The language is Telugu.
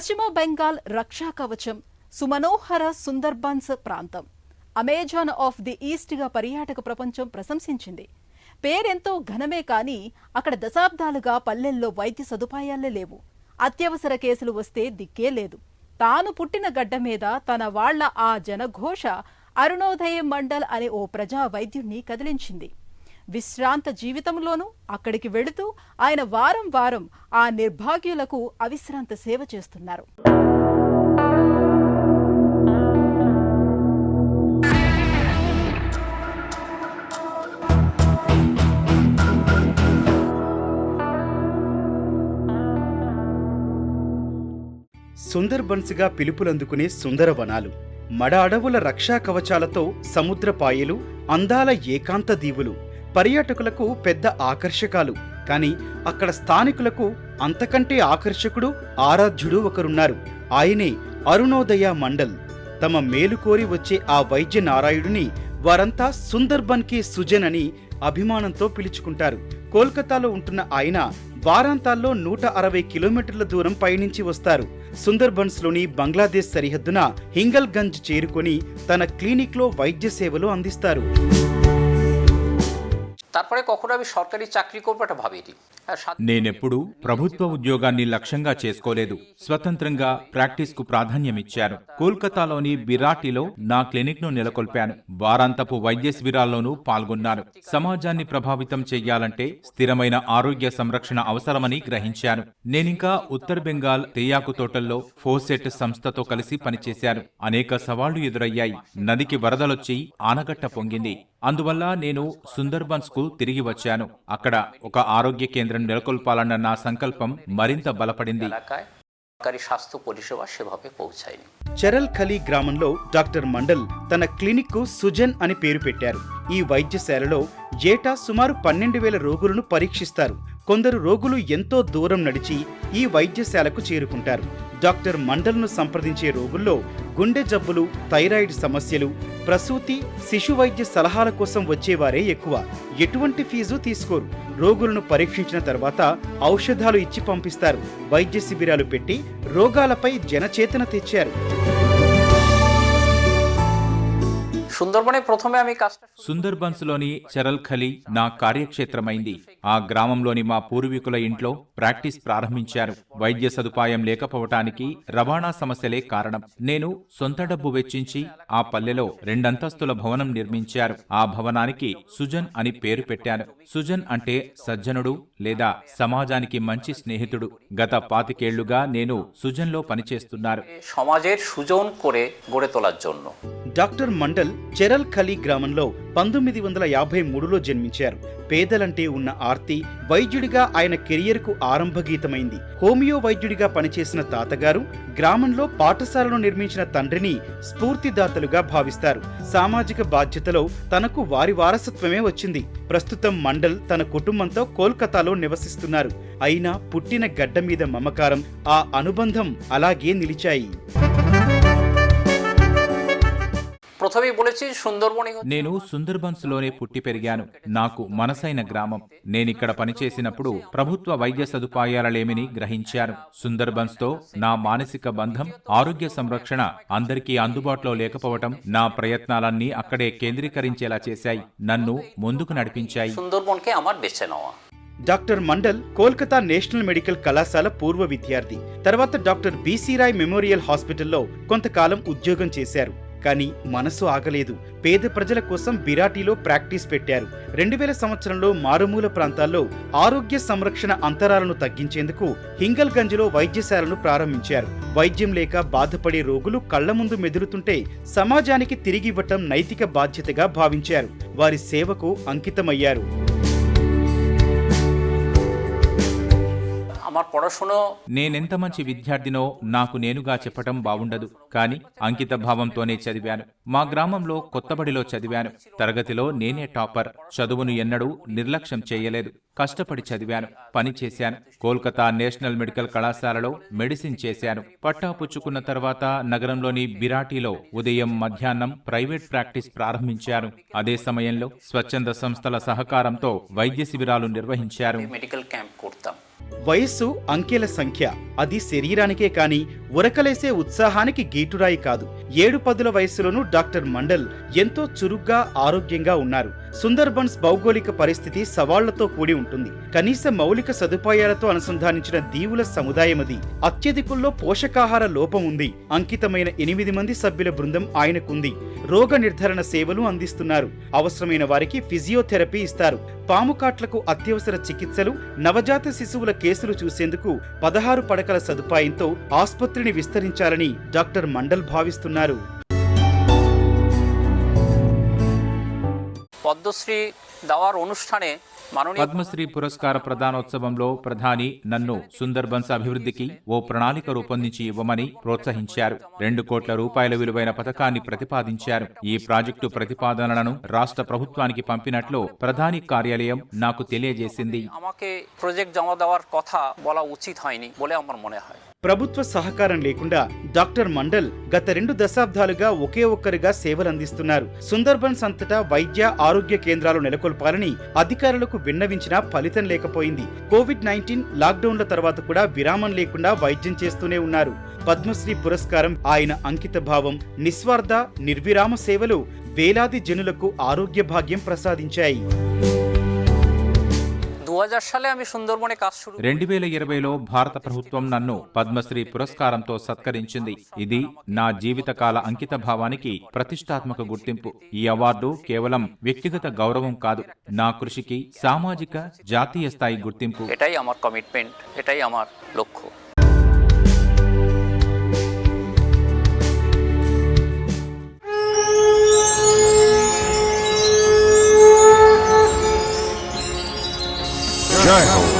పశ్చిమ బెంగాల్ రక్షా కవచం సుమనోహర సుందర్బన్స్ ప్రాంతం అమెజాన్ ఆఫ్ ది ఈస్ట్ గా పర్యాటక ప్రపంచం ప్రశంసించింది. పేరెంతో ఘనమే కానీ అక్కడ దశాబ్దాలుగా పల్లెల్లో వైద్య సదుపాయాలే లేవు. అత్యవసర కేసులు వస్తే దిక్కే లేదు. తాను పుట్టిన గడ్డ మీద తన వాళ్ల ఆ జనఘోష అరుణోదయ మండల్ అనే ఓ ప్రజా వైద్యుణ్ణి కదిలించింది. విశ్రాంత జీవితంలోనూ అక్కడికి వెళుతూ ఆయన వారం వారం ఆ నిర్భాగ్యులకు అవిశ్రాంత సేవ చేస్తున్నారు. సుందర్బన్స్గా పిలుపులందుకునే సుందర వనాలు, మడ అడవుల రక్షా కవచాలతో సముద్రపాయలు, అందాల ఏకాంత దీవులు పర్యాటకులకు పెద్ద ఆకర్షకాలు. కానీ అక్కడ స్థానికులకు అంతకంటే ఆకర్షకుడు, ఆరాధ్యుడు ఒకరున్నారు. ఆయనే అరుణోదయ మండల్. తమ మేలు కోరి వచ్చే ఆ వైద్య నారాయుడిని వారంతా సుందర్బన్ కి సుజన్ అని అభిమానంతో పిలుచుకుంటారు. కోల్కతాలో ఉంటున్న ఆయన వారాంతాల్లో 160 కిలోమీటర్ల దూరం పయనించి వస్తారు. సుందర్బన్స్లోని బంగ్లాదేశ్ సరిహద్దున హింగల్గంజ్ చేరుకొని తన క్లినిక్లో వైద్య సేవలు అందిస్తారు. তারপরে কখনো আমি সরকারি চাকরি করবো এটা ভাবিনি. నేనెప్పుడు ప్రభుత్వ ఉద్యోగాన్ని లక్ష్యంగా చేసుకోలేదు. స్వతంత్రంగా ప్రాక్టీస్ కు ప్రాధాన్యమిచ్చాను. కోల్కతాలోని బిరాటిలో నా క్లినిక్ ను నెలకొల్పాను. వారాంతపు వైద్య శిబిరాల్లోనూ పాల్గొన్నాను. సమాజాన్ని ప్రభావితం చెయ్యాలంటే స్థిరమైన ఆరోగ్య సంరక్షణ అవసరమని గ్రహించాను. నేనింకా ఉత్తర్ బెంగాల్ తేయాకు తోటల్లో ఫోసెట్ సంస్థతో కలిసి పనిచేశాను. అనేక సవాళ్లు ఎదురయ్యాయి. నదికి వరదలొచ్చి ఆనకట్ట పొంగింది. అందువల్ల నేను సుందర్బన్స్ కు తిరిగి వచ్చాను. అక్కడ ఒక ఆరోగ్య కేంద్రం నెలకొల్పాలన్న నా సంకల్పం మరింత బలపడింది. చరల్ ఖలీ గ్రామంలో డాక్టర్ మండల్ తన క్లినిక్ కు సుజన్ అని పేరు పెట్టారు. ఈ వైద్యశాలలో ఏటా సుమారు 12,000 రోగులను పరీక్షిస్తారు. కొందరు రోగులు ఎంతో దూరం నడిచి ఈ వైద్యశాలకు చేరుకుంటారు. డాక్టర్ మండల్ను సంప్రదించే రోగుల్లో గుండె జబ్బులు, థైరాయిడ్ సమస్యలు, ప్రసూతి, శిశు వైద్య సలహాల కోసం వచ్చేవారే ఎక్కువ. ఎటువంటి ఫీజు తీసుకోరు. రోగులను పరీక్షించిన తర్వాత ఔషధాలు ఇచ్చి పంపిస్తారు. వైద్య శిబిరాలు పెట్టి రోగాలపై జనచేతన తెచ్చారు. సుందర్బన్స్ లోని చరల్ ఖలీ నా కార్యక్షేత్రమైంది. ఆ గ్రామంలోని మా పూర్వీకుల ఇంట్లో ప్రాక్టీస్ ప్రారంభించారు. వైద్య సదుపాయం లేకపోవటానికి రవాణా సమస్యలే కారణం. నేను సొంత డబ్బు వెచ్చించి ఆ పల్లెలో 2 అంతస్తుల భవనం నిర్మించారు. ఆ భవనానికి సుజన్ అని పేరు పెట్టాను. సుజన్ అంటే సజ్జనుడు లేదా సమాజానికి మంచి స్నేహితుడు. గత 25 ఏళ్లుగా నేను సుజన్ లో పనిచేస్తున్నారు. సమాజের সুজন করে গড়ে তোলার জন্য డాక్టర్ మండల్ చరల్ ఖలీ గ్రామంలో 1953లో జన్మించారు. పేదలంటే ఉన్న ఆర్తి వైద్యుడిగా ఆయన కెరియర్కు ఆరంభగీతమైంది. హోమియో వైద్యుడిగా పనిచేసిన తాతగారు, గ్రామంలో పాఠశాలను నిర్మించిన తండ్రిని స్ఫూర్తిదాతలుగా భావిస్తారు. సామాజిక బాధ్యతలో తనకు వారి వారసత్వమే వచ్చింది. ప్రస్తుతం మండల్ తన కుటుంబంతో కోల్కతాలో నివసిస్తున్నారు. అయినా పుట్టిన గడ్డ మీద మమకారం, ఆ అనుబంధం అలాగే నిలిచాయి. నేను సుందర్బన్స్ లోనే పుట్టి పెరిగాను. నాకు మనసైన గ్రామం. నేనిక్కడ పనిచేసినప్పుడు ప్రభుత్వ వైద్య సదుపాయాలలేమిని గ్రహించాను. సుందర్బన్స్ తో నా మానసిక బంధం, ఆరోగ్య సంరక్షణ అందరికీ అందుబాటులో లేకపోవటం నా ప్రయత్నాలన్నీ అక్కడే కేంద్రీకరించేలా చేశాయి. నన్ను ముందుకు నడిపించాయి. Doctor Mandal Kolkata national medical కళాశాల పూర్వ విద్యార్థి. తర్వాత డాక్టర్ బీసీ రాయ్ మెమోరియల్ హాస్పిటల్లో కొంతకాలం ఉద్యోగం చేశారు. కానీ మనసు ఆగలేదు. పేద ప్రజల కోసం బిరాటిలో ప్రాక్టీస్ పెట్టారు. 2000 సంవత్సరంలో మారుమూల ప్రాంతాల్లో ఆరోగ్య సంరక్షణ అంతరాలను తగ్గించేందుకు హింగల్గంజ్లో వైద్యశాలను ప్రారంభించారు. వైద్యం లేక బాధపడే రోగులు కళ్ల ముందు మెదులుతుంటే సమాజానికి తిరిగివ్వటం నైతిక బాధ్యతగా భావించారు. వారి సేవకు అంకితమయ్యారు. నేనెంత మంచి విద్యార్థినో నాకు నేనుగా చెప్పటం బావుండదు. కాని అంకిత భావంతోనే చదివాను. మా గ్రామంలో కొత్తబడిలో చదివాను. తరగతిలో నేనే టాపర్. చదువును ఎన్నడూ నిర్లక్ష్యం చేయలేదు. కష్టపడి చదివాను, పని చేశాను. కోల్కతా నేషనల్ మెడికల్ కళాశాలలో మెడిసిన్ చేశాను. పట్టా పుచ్చుకున్న తర్వాత నగరంలోని బిరాటిలో ఉదయం, మధ్యాహ్నం ప్రైవేట్ ప్రాక్టీస్ ప్రారంభించారు. అదే సమయంలో స్వచ్ఛంద సంస్థల సహకారంతో వైద్య శిబిరాలు నిర్వహించారు. వయస్సు అంకెల సంఖ్య, అది శరీరానికే కాని ఉరకలేసే ఉత్సాహానికి గీటురాయి కాదు. 7-10ల వయస్సులోనూ డాక్టర్ మండల్ ఎంతో చురుగ్గా ఆరోగ్యంగా ఉన్నారు. సుందర్బన్స్ భౌగోళిక పరిస్థితి సవాళ్లతో కూడి ఉంటుంది. కనీస మౌలిక సదుపాయాలతో అనుసంధానించిన దీవుల సముదాయమది. అత్యధికుల్లో పోషకాహార లోపం ఉంది. అంకితమైన 8 మంది సభ్యుల బృందం ఆయనకుంది. రోగ నిర్ధారణ సేవలు అందిస్తున్నారు. అవసరమైన వారికి ఫిజియోథెరపీ ఇస్తారు. పాముకాట్లకు అత్యవసర చికిత్సలు, నవజాత శిశువుల కేసులు చూసేందుకు 16 పడకల సదుపాయంతో ఆస్పత్రిని విస్తరించాలని డాక్టర్ మండల్ భావిస్తున్నారు. পদ্মশ্রী দেওয়ার অনুষ্ঠানে মাননীয় పద్మశ్రీ పురస్కార ప్రదానోత్సవంలో ప్రధాని నన్ను సుందర్బన్స్ అభివృద్ధికి ఓ ప్రణాళిక రూపొందించి ఇవ్వమని ప్రోత్సహించారు. 2 కోట్ల రూపాయల విలువైన పథకాన్ని ప్రతిపాదించారు. ఈ ప్రాజెక్టు ప్రతిపాదనలను రాష్ట్ర ప్రభుత్వానికి పంపినట్లు ప్రధాని కార్యాలయం నాకు తెలియజేసింది. আমাকে প্রজেক্ট জমা দেওয়ার কথা বলা উচিত হয়নি বলে আমার মনে হয়. ప్రభుత్వ సహకారం లేకుండా డాక్టర్ మండల్ గత 2 దశాబ్దాలుగా ఒకే ఒక్కరిగా సేవలందిస్తున్నారు. సుందర్బన్స్ అంతటా వైద్య ఆరోగ్య కేంద్రాలు నెలకొల్పాలని అధికారులకు విన్నవించినా ఫలితం లేకపోయింది. కోవిడ్-19 లాక్డౌన్ల తర్వాత కూడా విరామం లేకుండా వైద్యం చేస్తూనే ఉన్నారు. పద్మశ్రీ పురస్కారం ఆయన అంకిత భావం, నిస్వార్థ నిర్విరామ సేవలు వేలాది జనులకు ఆరోగ్య భాగ్యం ప్రసాదించాయి. 2000 সালে আমি সুন্দরবনে কাজ শুরু 2020లో భారత ప్రభుత్వం నన్ను పద్మశ్రీ పురస్కారంతో సత్కరించింది. ఇది నా జీవితకాల అంకిత భావానికి ప్రతిష్టాత్మక గుర్తింపు. ఈ అవార్డు కేవలం వ్యక్తిగత గౌరవం కాదు, నా కృషికి సామాజిక జాతీయ స్థాయి గుర్తింపు. এটাই আমার কমিটমেন্ট, এটাই আমার লক্ষ্য. জয় হোক।